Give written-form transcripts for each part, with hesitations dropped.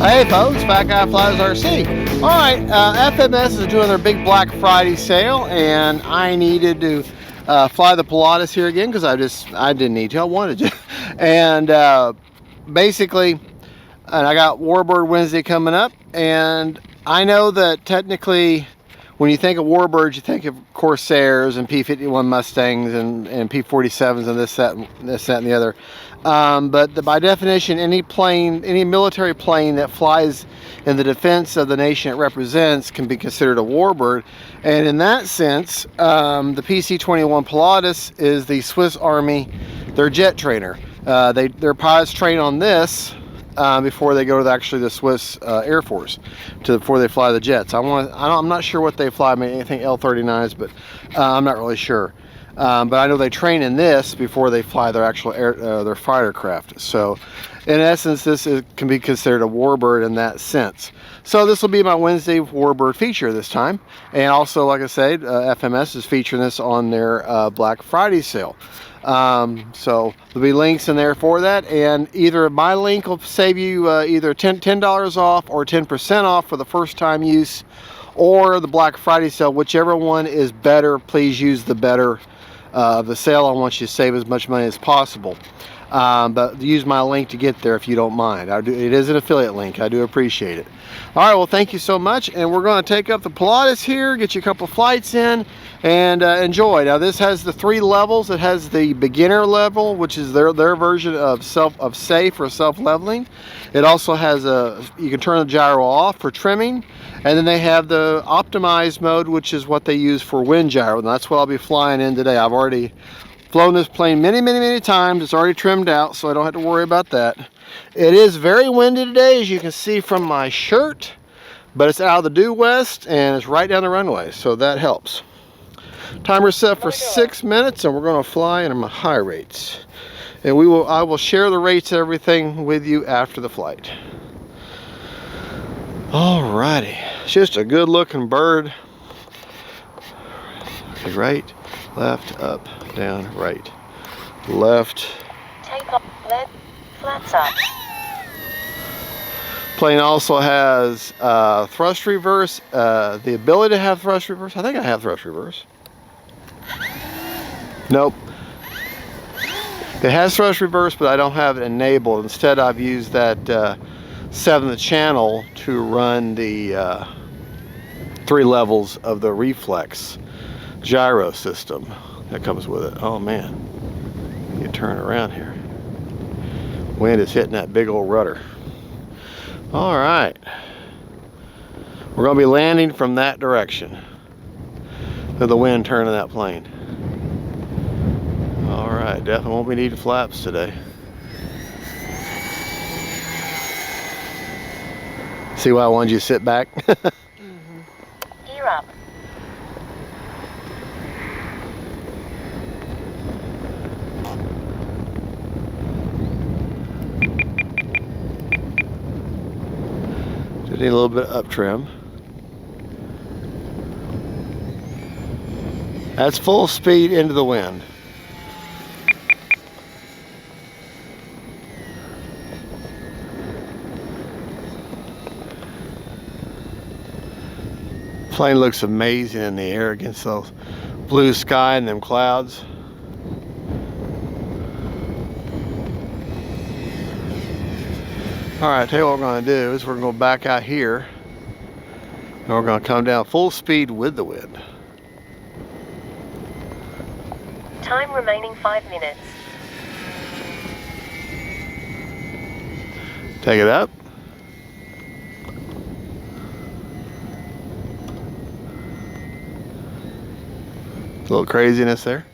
Hey folks, FatGuyFliesRC. Alright, FMS is doing their big Black Friday sale, and I needed to fly the Pilatus here again because I didn't need to, I wanted to. And basically, and I got Warbird Wednesday coming up, and I know that technically when you think of Warbirds, you think of Corsairs and P-51 Mustangs and P-47s and this, that, and the other. But by definition, any plane, any military plane that flies in the defense of the nation it represents can be considered a Warbird. And in that sense, the PC-21 Pilatus is the Swiss Army, their jet trainer. Their pilots train on this before they go to actually the Swiss Air Force, before they fly the jets. I'm not sure what they fly. I mean, anything L-39s, but I'm not really sure. But I know they train in this before they fly their actual their fighter craft. So, in essence, can be considered a Warbird in that sense. So this will be my Wednesday Warbird feature this time, and also, like I said, FMS is featuring this on their Black Friday sale. So there'll be links in there for that, and either my link will save you either $10 off or 10% off for the first time use, or the Black Friday sale, whichever one is better. Please use the better of the sale. I want you to save as much money as possible, but use my link to get there if you don't mind. It is an affiliate link. I do appreciate it. All right, well, thank you so much, and we're going to take up the Pilatus here, get you a couple flights in, and enjoy. Now this has the 3 levels. It has the beginner level, which is their version of safe or self-leveling. It also has you can turn the gyro off for trimming, and then they have the optimized mode, which is what they use for wind gyro, and that's what I'll be flying in today. I've already flown this plane many times. It's already trimmed out, so I don't have to worry about that. It is very windy today, as you can see from my shirt, but it's out of the due west and it's right down the runway, so that helps. Timer set for 6 minutes, and we're going to fly in my high rates, and I will share the rates and everything with you after the flight. Alrighty, it's just a good looking bird. Okay, right, left, up, down, right, left. Take off, left, flaps up. Plane also has thrust reverse, the ability to have thrust reverse. I think I have thrust reverse. Nope. It has thrust reverse, but I don't have it enabled. Instead, I've used that 7th channel to run the 3 levels of the reflex gyro system that comes with it. Oh man, you turn around here. Wind is hitting that big old rudder. All right, we're going to be landing from that direction with the wind turning that plane. All right, definitely won't be needing flaps today. See why I wanted you to sit back? Gear up. Need a little bit of up trim. That's full speed into the wind. Plane looks amazing in the air against those blue sky and them clouds. All right, tell you what we're going to do is we're going to go back out here, and we're going to come down full speed with the wind. Time remaining 5 minutes. Take it up. A little craziness there.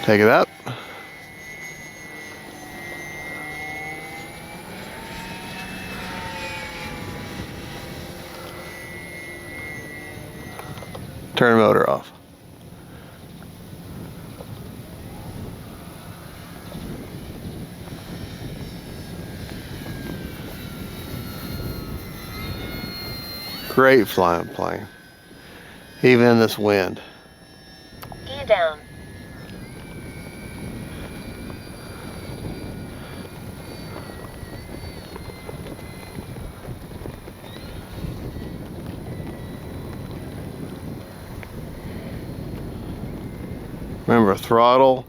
Take it up. Turn motor off. Great flying plane, even in this wind. Gear down. Remember, throttle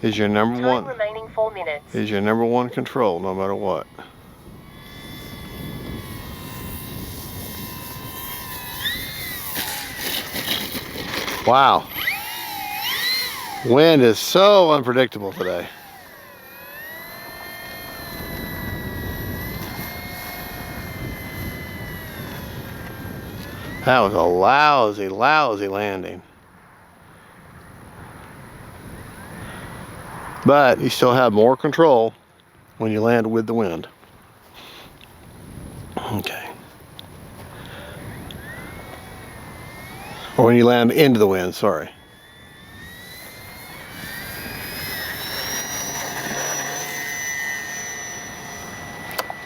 is your number Time one. remaining 4 minutes. Is your number one control, no matter what. Wow. Wind is so unpredictable today. That was a lousy, lousy landing. But you still have more control when you land with the wind. Okay. Or when you land into the wind, sorry.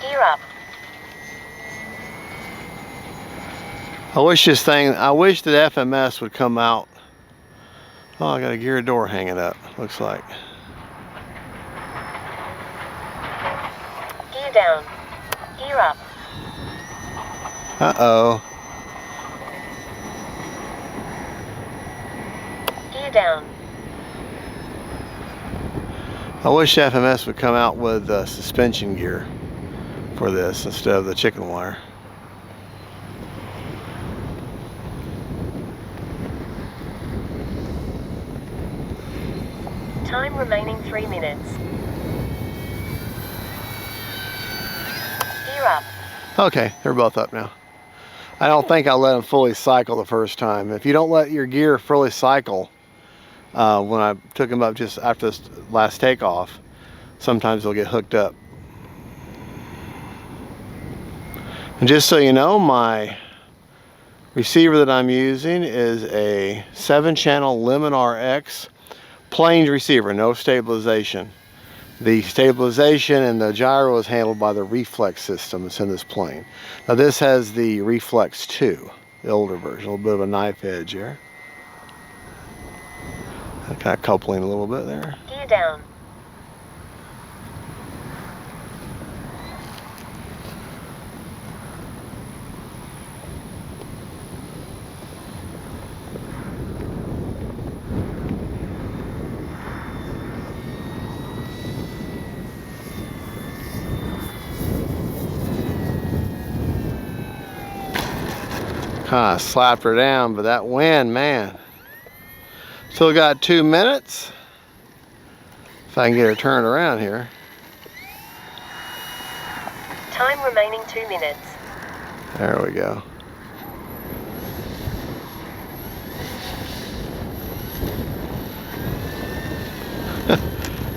Gear up. I wish that FMS would come out. Oh, I got a gear door hanging up, looks like. Gear down. Gear up. Uh-oh. Gear down. I wish FMS would come out with suspension gear for this instead of the chicken wire. Time remaining 3 minutes. Gear up. Okay, they're both up now. I don't think I let them fully cycle the first time. If you don't let your gear fully cycle, when I took them up just after this last takeoff, sometimes they'll get hooked up. And just so you know, my receiver that I'm using is a 7-channel Liminar X plain receiver, no stabilization. The stabilization and the gyro is handled by the reflex system that's in this plane. Now this has the reflex 2, the older version, a little bit of a knife edge here. Kind of coupling a little bit there. Gear down. Kind of slapped her down, but that wind, man. Still got 2 minutes. If I can get her turned around here. Time remaining 2 minutes. There we go.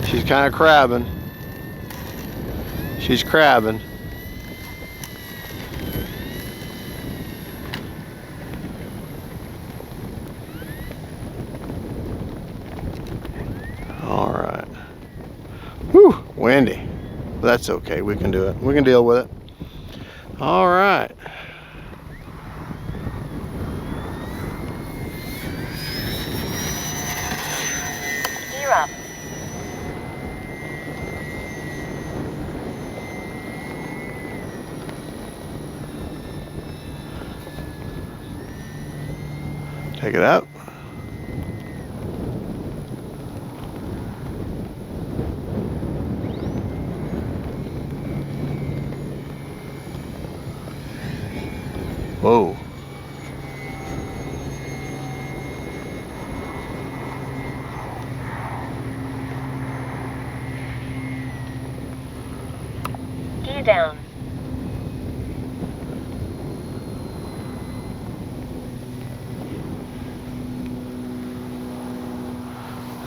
She's kind of crabbing. She's crabbing. All right. Whew, windy. But that's okay. We can do it. We can deal with it. All right. Gear up. Take it out. Whoa. Gear down.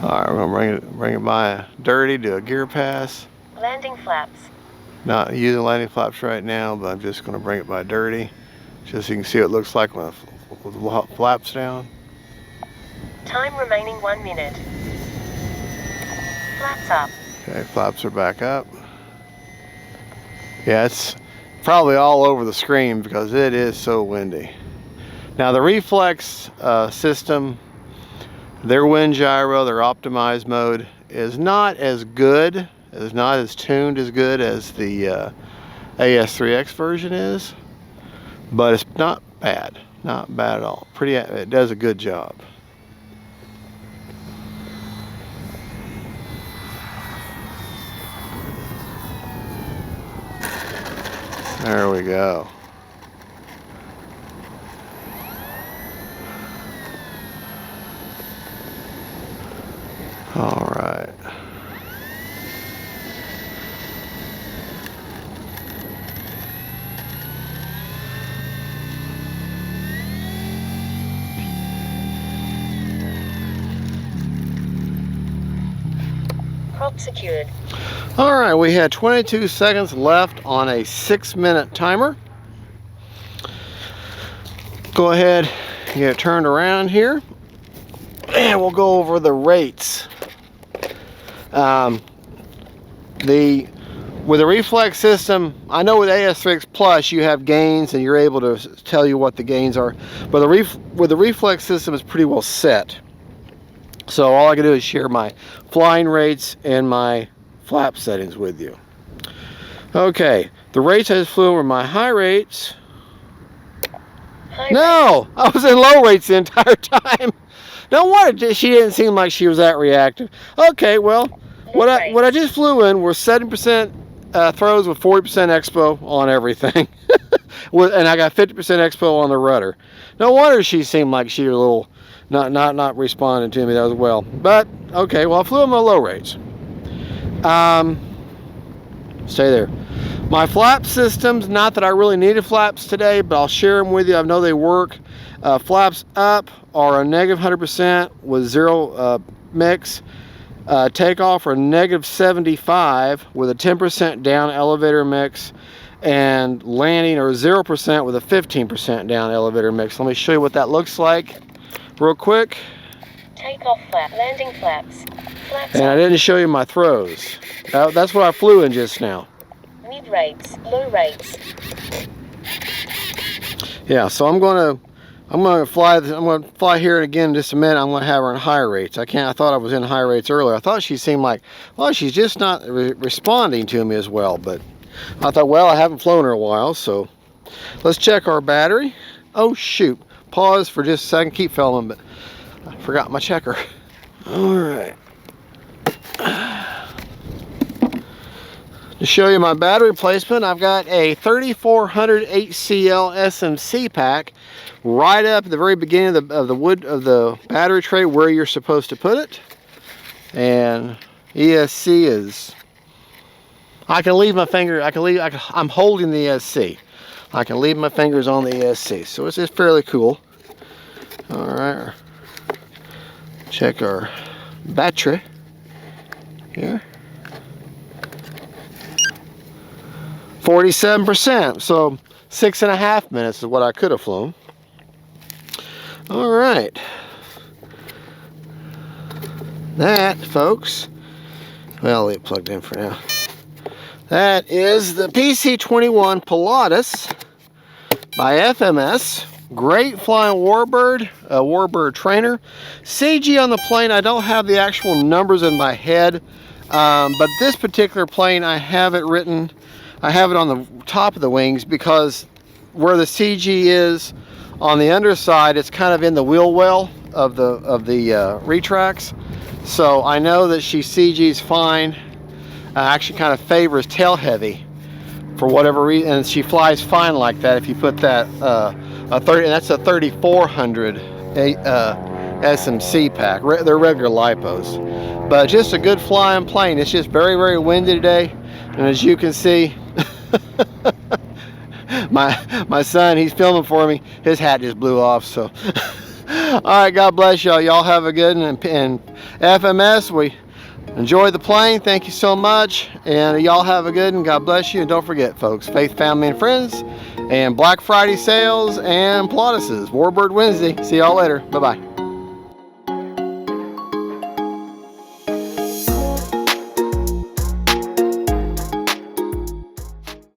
All right, we're gonna bring it by dirty, do a gear pass. Landing flaps. Not using landing flaps right now, but I'm just gonna bring it by dirty, just so you can see what it looks like with the flaps down. Time remaining 1 minute. Flaps up. Okay, flaps are back up. Yeah, probably all over the screen because it is so windy. Now the reflex system, their wind gyro, their optimized mode is not as good, is not as tuned as good as the AS3X version is, but it's not bad, not bad at all. It does a good job. There we go. All right. Prop secured. All right, we had 22 seconds left on a 6-minute timer. Go ahead and get it turned around here, and we'll go over the rates. With the reflex system, I know with AS3X Plus you have gains and you're able to tell you what the gains are, but with the reflex system it's pretty well set. So all I can do is share my flying rates and my flap settings with you. Okay, the rates I just flew were my high rates. No, I was in low rates the entire time. No wonder she didn't seem like she was that reactive. Okay, well, what I just flew in were 70% throws with 40% expo on everything. And I got 50% expo on the rudder. No wonder she seemed like she was a little not responding to me as well. But okay, well I flew in my low rates. Stay there. My flap systems, not that I really needed flaps today, but I'll share them with you. I know they work. Flaps up are a negative 100% with zero mix. Takeoff are negative 75 with a 10% down elevator mix, and landing are 0% with a 15% down elevator mix. Let me show you what that looks like real quick. Takeoff flap, landing flaps. Flaps and I didn't show you my throws. That's what I flew in just now. Mid rates, low rates. Yeah, so I'm gonna fly here again in just a minute. I'm gonna have her in high rates. I thought I was in high rates earlier. I thought she seemed like, well, she's just not responding to me as well. But I thought, well, I haven't flown her a while, so let's check our battery. Oh shoot! Pause for just a second. Keep filming, but I forgot my checker. All right. To show you my battery placement, I've got a 3400 HCl SMC pack right up at the very beginning of the battery tray where you're supposed to put it. And ESC is, I can leave my finger, I'm holding the ESC. I can leave my fingers on the ESC, so it's just fairly cool. All right, check our battery here. 47%, so 6.5 minutes is what I could have flown. All right, that, folks, well, I'll leave it plugged in for now. That is the PC-21 Pilatus by FMS. Great flying warbird, a warbird trainer. CG on the plane, I don't have the actual numbers in my head, but this particular plane, I have it written, I have it on the top of the wings because where the CG is on the underside, it's kind of in the wheel well of the retracts. So I know that she CG's fine. Actually kind of favors tail heavy for whatever reason, and she flies fine like that if you put that and that's a 3400 SMC pack. They're regular lipos, but just a good flying plane. It's just very, very windy today, and as you can see, my son, he's filming for me, his hat just blew off. So all right, God bless y'all. Y'all have a good one. And FMS, we enjoy the plane. Thank you so much, and y'all have a good one. God bless you. And don't forget, folks, faith, family, and friends, and Black Friday sales and Pilatuses, Warbird Wednesday. See y'all later. Bye bye.